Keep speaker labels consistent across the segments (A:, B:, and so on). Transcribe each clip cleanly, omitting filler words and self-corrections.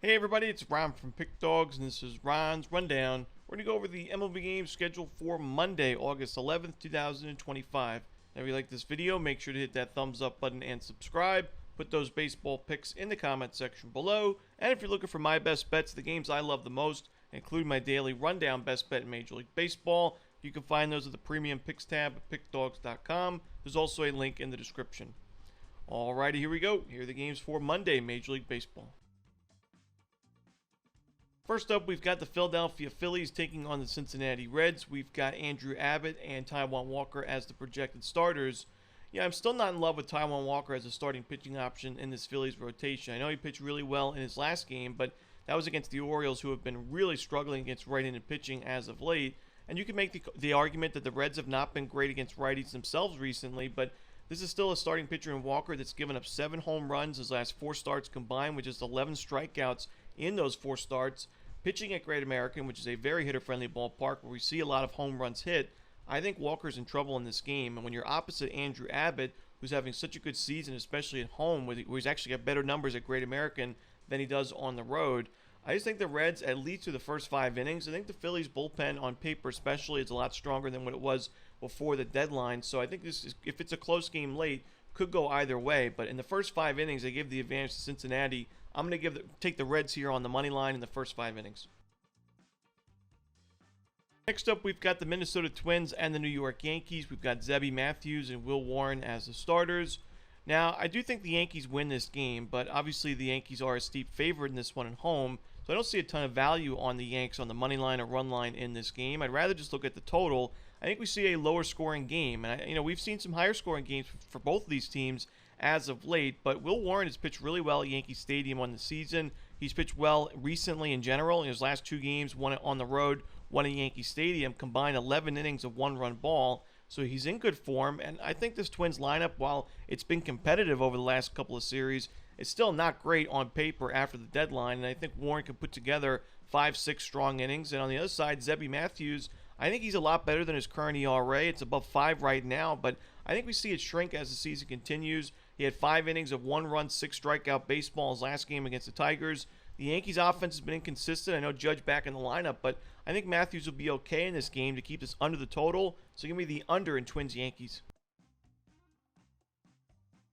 A: Hey everybody, it's Ron from Pick Dawgz, and this is Ron's Rundown. We're going to go over the MLB games scheduled for Monday, August 11th, 2025. Now, if you like this video, make sure to hit that thumbs up button and subscribe. Put those baseball picks in the comment section below. And if you're looking for my best bets, the games I love the most, including my daily rundown best bet in Major League Baseball, you can find those at the premium picks tab at pickdawgz.com. There's also a link in the description. Alrighty, here we go. Here are the games for Monday, Major League Baseball. First up, we've got the Philadelphia Phillies taking on the Cincinnati Reds. We've got Andrew Abbott and Taijuan Walker as the projected starters. Yeah, I'm still not in love with Taijuan Walker as a starting pitching option in this Phillies rotation. I know he pitched really well in his last game, but that was against the Orioles, who have been really struggling against right-handed pitching as of late. And you can make the argument that the Reds have not been great against righties themselves recently, but this is still a starting pitcher in Walker that's given up 7 home runs his last 4 starts combined, with just 11 strikeouts in those 4 starts. Pitching at Great American, which is a very hitter-friendly ballpark where we see a lot of home runs hit, I think Walker's in trouble in this game. And when you're opposite Andrew Abbott, who's having such a good season, especially at home, where he's actually got better numbers at Great American than he does on the road, I just think the Reds, at least through the first 5 innings, I think the Phillies bullpen on paper especially is a lot stronger than what it was before the deadline. So I think this is, if it's a close game late, could go either way. But in the first 5 innings, I give the advantage to Cincinnati. I'm going to take the Reds here on the money line in the first 5 innings. Next up, we've got the Minnesota Twins and the New York Yankees. We've got Zebby Matthews and Will Warren as the starters. Now, I do think the Yankees win this game, but obviously the Yankees are a steep favorite in this one at home, so I don't see a ton of value on the Yanks on the money line or run line in this game. I'd rather just look at the total. I think we see a lower scoring game, and we've seen some higher scoring games for both of these teams as of late, but Will Warren has pitched really well at Yankee Stadium on the season. He's pitched well recently in general. In his last 2 games, one on the road, one at Yankee Stadium, combined 11 innings of 1-run ball. So he's in good form, and I think this Twins lineup, while it's been competitive over the last couple of series, it's still not great on paper after the deadline, and I think Warren can put together 5-6 strong innings. And on the other side, Zebby Matthews, I think he's a lot better than his current ERA. It's above 5 right now, but I think we see it shrink as the season continues. He had 5 innings of 1-run, 6 strikeout baseball his last game against the Tigers. The Yankees' offense has been inconsistent. I know Judge back in the lineup, but I think Matthews will be okay in this game to keep this under the total. So give me the under in Twins-Yankees.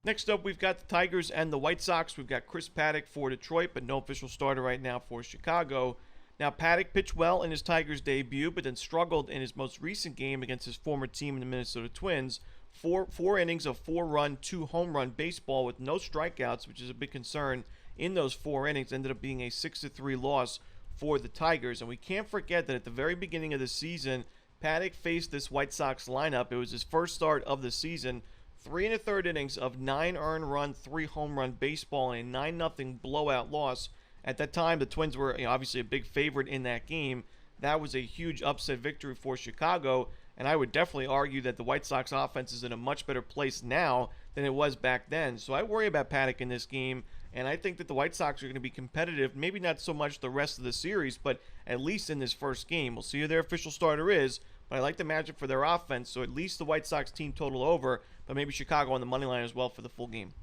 A: Next up, we've got the Tigers and the White Sox. We've got Chris Paddock for Detroit, but no official starter right now for Chicago. Now, Paddock pitched well in his Tigers debut, but then struggled in his most recent game against his former team in the Minnesota Twins. Four innings of 4-run, 2-home-run baseball with no strikeouts, which is a big concern in those 4 innings. Ended up being a 6-3 loss for the Tigers. And we can't forget that at the very beginning of the season, Paddock faced this White Sox lineup. It was his first start of the season. 3 1/3 innings of 9 earned run, 3 home run baseball, and a 9-0 blowout loss. At that time, the Twins were obviously a big favorite in that game. That was a huge upset victory for Chicago, and I would definitely argue that the White Sox offense is in a much better place now than it was back then. So I worry about Paddock in this game, and I think that the White Sox are going to be competitive, maybe not so much the rest of the series, but at least in this first game. We'll see who their official starter is, but I like the matchup for their offense, so at least the White Sox team total over, but maybe Chicago on the money line as well for the full game.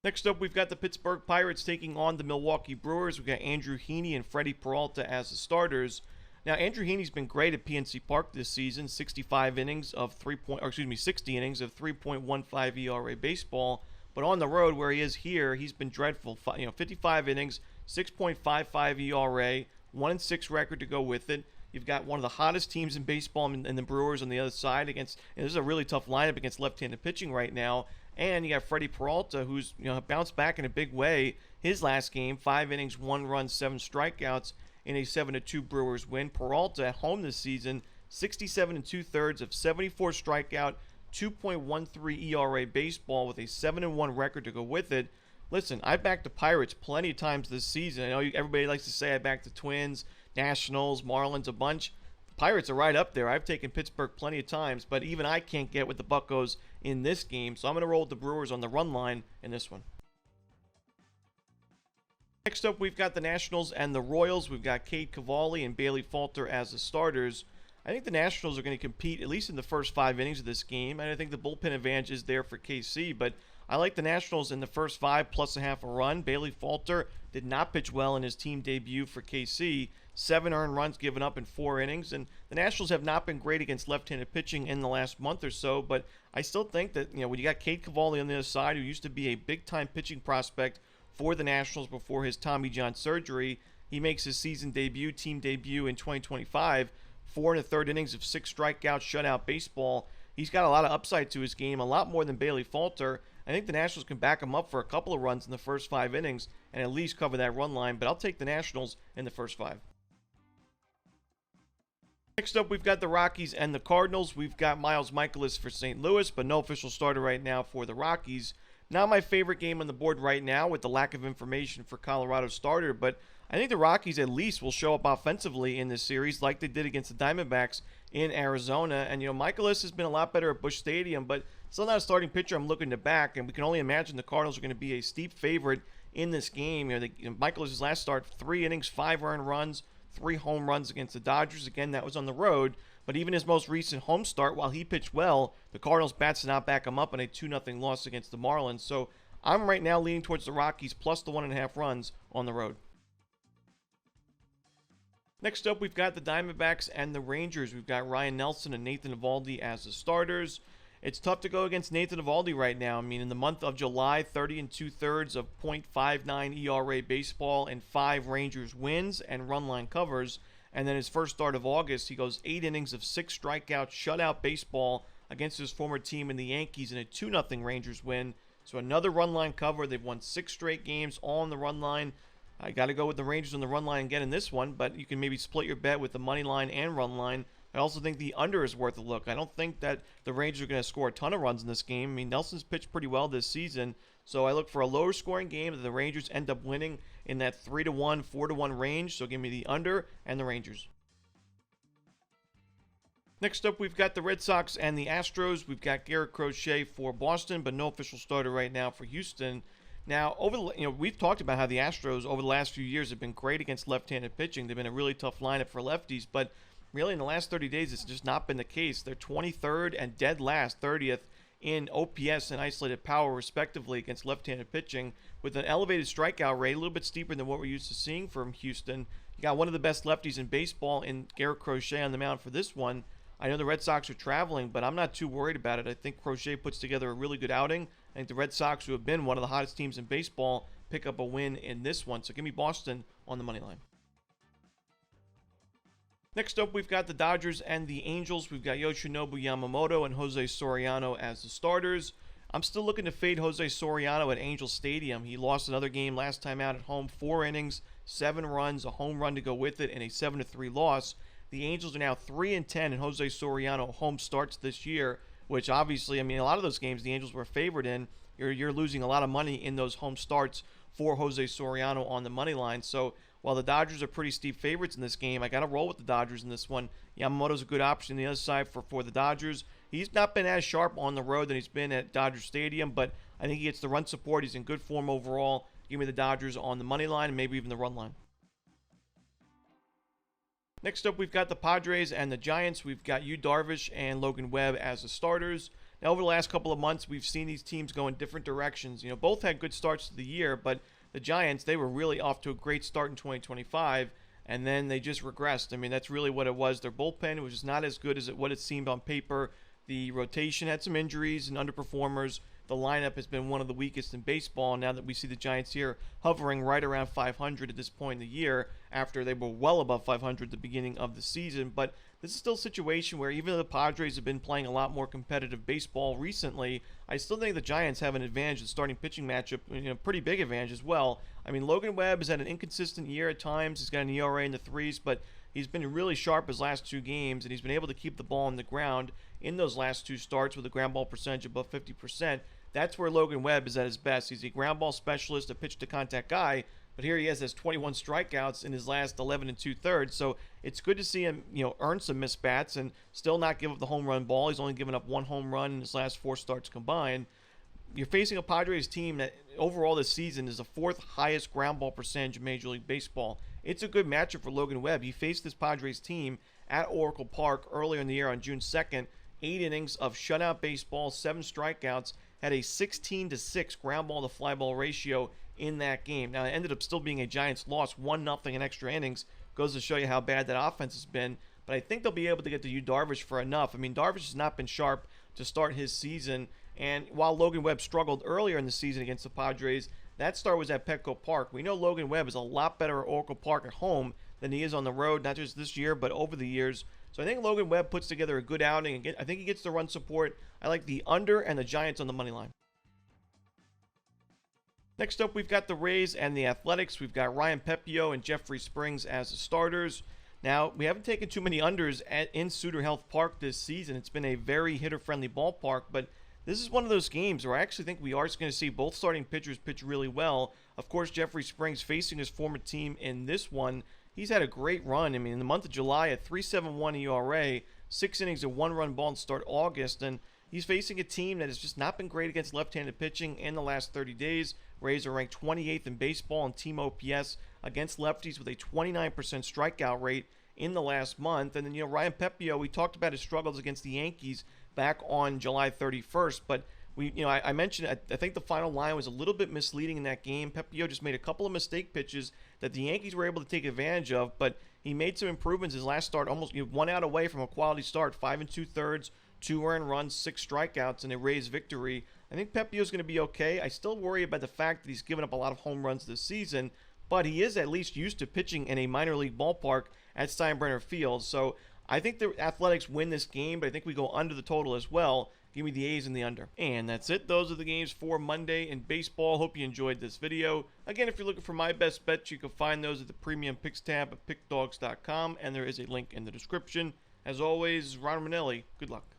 A: Next up, we've got the Pittsburgh Pirates taking on the Milwaukee Brewers. We've got Andrew Heaney and Freddie Peralta as the starters. Now, Andrew Heaney's been great at PNC Park this season, 60 innings of 3.15 ERA baseball. But on the road, where he is here, he's been dreadful. 55 innings, 6.55 ERA, 1-6 record to go with it. You've got one of the hottest teams in baseball in the Brewers on the other side against. This is a really tough lineup against left-handed pitching right now. And you got Freddie Peralta, who's bounced back in a big way. His last game, 5 innings, 1 run, 7 strikeouts in a 7-2 Brewers win. Peralta at home this season, 67 2/3 of 74 strikeout, 2.13 ERA baseball with a 7-1 record to go with it. Listen, I backed the Pirates plenty of times this season. I know everybody likes to say I backed the Twins, Nationals, Marlins a bunch. Pirates are right up there. I've taken Pittsburgh plenty of times, but even I can't get with the Buccos in this game, so I'm going to roll with the Brewers on the run line in this one. Next up, we've got the Nationals and the Royals. We've got Cade Cavalli and Bailey Falter as the starters. I think the Nationals are going to compete at least in the first 5 innings of this game, and I think the bullpen advantage is there for KC, but I like the Nationals in the first 5 plus a half a run. Bailey Falter did not pitch well in his team debut for KC. 7 earned runs given up in 4 innings, and the Nationals have not been great against left-handed pitching in the last month or so, but I still think that, when you got Cade Cavalli on the other side, who used to be a big-time pitching prospect for the Nationals before his Tommy John surgery, he makes his season debut, team debut in 2025, 4 1/3 innings of 6 strikeouts, shutout baseball. He's got a lot of upside to his game, a lot more than Bailey Falter. I think the Nationals can back him up for a couple of runs in the first 5 innings and at least cover that run line, but I'll take the Nationals in the first 5. Next up, we've got the Rockies and the Cardinals. We've got Miles Mikolas for St. Louis, but no official starter right now for the Rockies. Not my favorite game on the board right now with the lack of information for Colorado's starter, but I think the Rockies at least will show up offensively in this series like they did against the Diamondbacks in Arizona. And, Mikolas has been a lot better at Busch Stadium, but still not a starting pitcher I'm looking to back, and we can only imagine the Cardinals are going to be a steep favorite in this game. Mikolas' last start, 3 innings, 5 earned runs, 3 home runs against the Dodgers. Again, that was on the road. But even his most recent home start, while he pitched well, the Cardinals bats did not back him up in a 2-0 loss against the Marlins. So I'm right now leaning towards the Rockies plus the 1.5 runs on the road. Next up, we've got the Diamondbacks and the Rangers. We've got Ryan Nelson and Nathan Eovaldi as the starters. It's tough to go against Nathan Eovaldi right now. I mean, in the month of July, 30 2/3 of .59 ERA baseball and 5 Rangers wins and run line covers. And then his first start of August, he goes 8 innings of 6 strikeouts, shutout baseball against his former team in the Yankees in a 2-0 Rangers win. So another run line cover. They've won 6 straight games all on the run line. I got to go with the Rangers on the run line again in this one, but you can maybe split your bet with the money line and run line. I also think the under is worth a look. I don't think that the Rangers are going to score a ton of runs in this game. I mean, Nelson's pitched pretty well this season, so I look for a lower scoring game that the Rangers end up winning in that 3-1, 4-1 range. So give me the under and the Rangers. Next up, we've got the Red Sox and the Astros. We've got Garrett Crochet for Boston, but no official starter right now for Houston. Now, we've talked about how the Astros over the last few years have been great against left-handed pitching. They've been a really tough lineup for lefties, but really in the last 30 days, it's just not been the case. They're 23rd and dead last, 30th in OPS and isolated power, respectively, against left-handed pitching, with an elevated strikeout rate, a little bit steeper than what we're used to seeing from Houston. You got one of the best lefties in baseball in Garrett Crochet on the mound for this one. I know the Red Sox are traveling, but I'm not too worried about it. I think Crochet puts together a really good outing. I think the Red Sox, who have been one of the hottest teams in baseball, pick up a win in this one. So give me Boston on the money line. Next up, we've got the Dodgers and the Angels. We've got Yoshinobu Yamamoto and Jose Soriano as the starters. I'm still looking to fade Jose Soriano at Angel Stadium. He lost another game last time out at home, 4 innings, 7 runs, a home run to go with it, and a 7-3 loss. The Angels are now 3-10 in Jose Soriano home starts this year, which obviously, I mean, a lot of those games the Angels were favored in. You're losing a lot of money in those home starts for Jose Soriano on the money line. So while the Dodgers are pretty steep favorites in this game, I got to roll with the Dodgers in this one. Yamamoto's a good option on the other side for the Dodgers. He's not been as sharp on the road than he's been at Dodger Stadium, but I think he gets the run support. He's in good form overall. Give me the Dodgers on the money line and maybe even the run line. Next up, we've got the Padres and the Giants. We've got Yu Darvish and Logan Webb as the starters. Now, over the last couple of months, we've seen these teams go in different directions. Both had good starts to the year, but the Giants, they were really off to a great start in 2025, and then they just regressed. I mean, that's really what it was. Their bullpen was just not as good as what it seemed on paper. The rotation had some injuries and underperformers. The lineup has been one of the weakest in baseball now that we see the Giants here hovering right around 500 at this point in the year after they were well above 500 at the beginning of the season. But this is still a situation where even though the Padres have been playing a lot more competitive baseball recently, I still think the Giants have an advantage in the starting pitching matchup, pretty big advantage as well. I mean, Logan Webb has had an inconsistent year at times. He's got an ERA in the 3s, but he's been really sharp his last 2 games, and he's been able to keep the ball on the ground in those last 2 starts with a ground ball percentage above 50%. That's where Logan Webb is at his best. He's a ground ball specialist, a pitch-to-contact guy, but here he has 21 strikeouts in his last 11 2/3. So it's good to see him, earn some missed bats and still not give up the home run ball. He's only given up 1 home run in his last 4 starts combined. You're facing a Padres team that overall this season is the 4th highest ground ball percentage in Major League Baseball. It's a good matchup for Logan Webb. He faced this Padres team at Oracle Park earlier in the year on June 2nd. 8 innings of shutout baseball, 7 strikeouts, had a 16-6 ground ball to fly ball ratio in that game. Now, it ended up still being a Giants loss, 1-0 in extra innings. Goes to show you how bad that offense has been. But I think they'll be able to get to Yu Darvish for enough. I mean, Darvish has not been sharp to start his season. And while Logan Webb struggled earlier in the season against the Padres, that start was at Petco Park. We know Logan Webb is a lot better at Oracle Park at home than he is on the road, not just this year, but over the years. So I think Logan Webb puts together a good outing. I think he gets the run support. I like the under and the Giants on the money line. Next up, we've got the Rays and the Athletics. We've got Ryan Pepiot and Jeffrey Springs as the starters. Now, we haven't taken too many unders in Sutter Health Park this season. It's been a very hitter-friendly ballpark, but this is one of those games where I actually think we are going to see both starting pitchers pitch really well. Of course, Jeffrey Springs facing his former team in this one. He's had a great run. I mean, in the month of July, a 3.71 ERA, 6 innings, a 1-run ball to start August, and he's facing a team that has just not been great against left-handed pitching in the last 30 days. Rays are ranked 28th in baseball in team OPS against lefties with a 29% strikeout rate in the last month. And then, Ryan Pepiot, we talked about his struggles against the Yankees back on July 31st, but I mentioned, I think the final line was a little bit misleading in that game. Pepiot just made a couple of mistake pitches that the Yankees were able to take advantage of, but he made some improvements his last start, almost 1 out away from a quality start, 5 2/3, 2 earned runs, 6 strikeouts, and a Rays victory. I think Pepiot's going to be okay. I still worry about the fact that he's given up a lot of home runs this season, but he is at least used to pitching in a minor league ballpark at Steinbrenner Field. So I think the Athletics win this game, but I think we go under the total as well. Give me the A's and the under. And that's it. Those are the games for Monday in baseball. Hope you enjoyed this video. Again, if you're looking for my best bets, you can find those at the Premium Picks tab at pickdawgz.com, and there is a link in the description. As always, Romanelli, good luck.